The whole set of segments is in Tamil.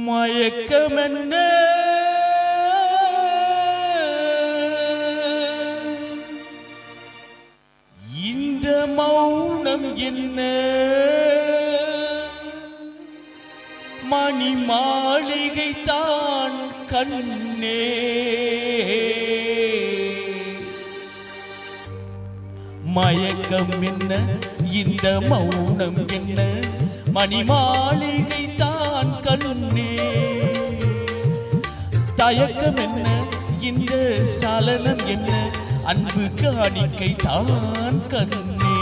மயக்கமென்ன இந்த மௌனம் என்ன மணி மாளிகை தான் கண்ணே மயக்கம் என்ன இந்த மௌனம் என்ன மணி மாளிகை தான் கண்ணே தயக்கம் என்ன இந்த சலனம் என்ன அன்பு காணிக்கை தான் கண்ணே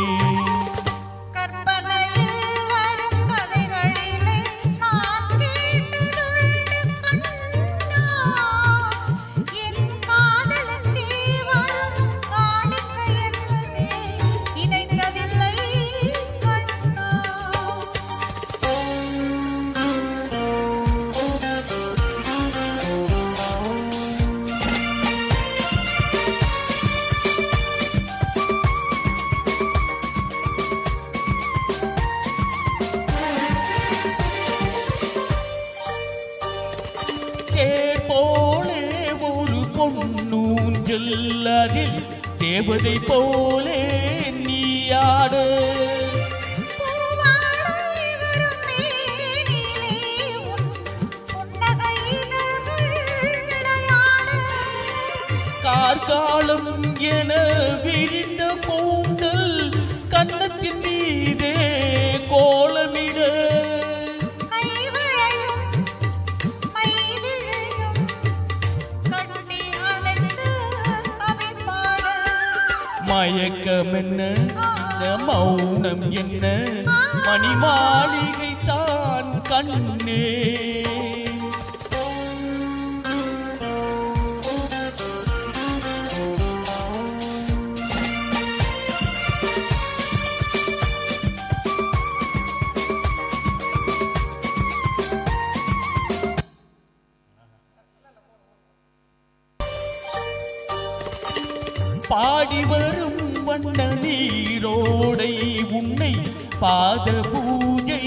போலே ஒரு பொன்னூஞ்சல் அதில் தேவதை போலே நீயாடு கார்காலம் என விரிந்த கூந்தல் கண்ணத்தின் மீதே கோலமிட மயக்கம் என்ன இந்த மௌனம் என்ன மணி மாளிகை தான் கண்ணே பாடி வரும் வண்ண நீரோடை உன்னை பாத பூஜை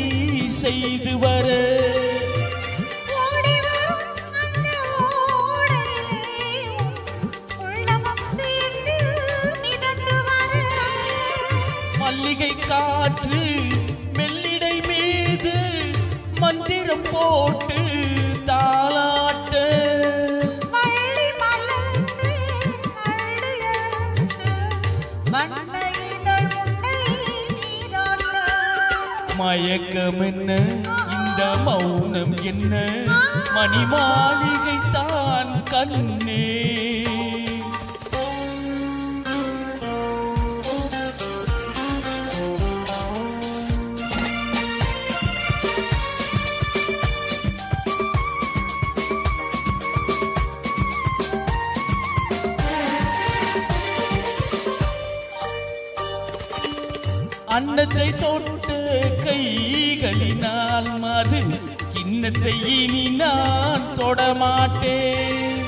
செய்து வர மல்லிகை காற்று மெல்லிடை மீது மந்திரம் போட்டு தாளாட்ட மயக்கம் என்ன இந்த மௌனம் என்ன மணி மாளிகை தான் கண்ணே அன்னத்தை தொட்டு கைகளினால் மது கிண்ணத்தை இனி நான் தொடமாட்டேன்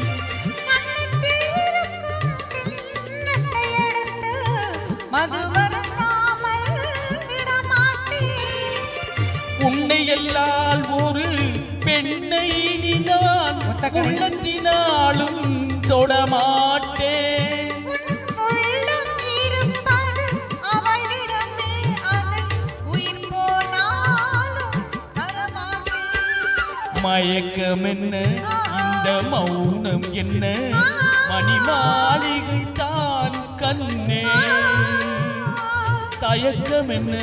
உன்னை எல்லால் ஒரு பெண்ணை இனி நான் உள்ளத்தினாலும் தொடமாட்டேன் மயக்கம் என்ன இந்த மௌனம் என்ன மணி மாளிகை தான் கண்ணே தயக்கம் என்ன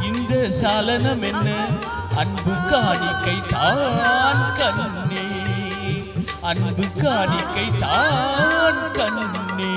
இந்த சலனம் என்ன அன்பு காணிக்கை தான் கண்ணே அன்பு காணிக்கை தான் கண்ணே.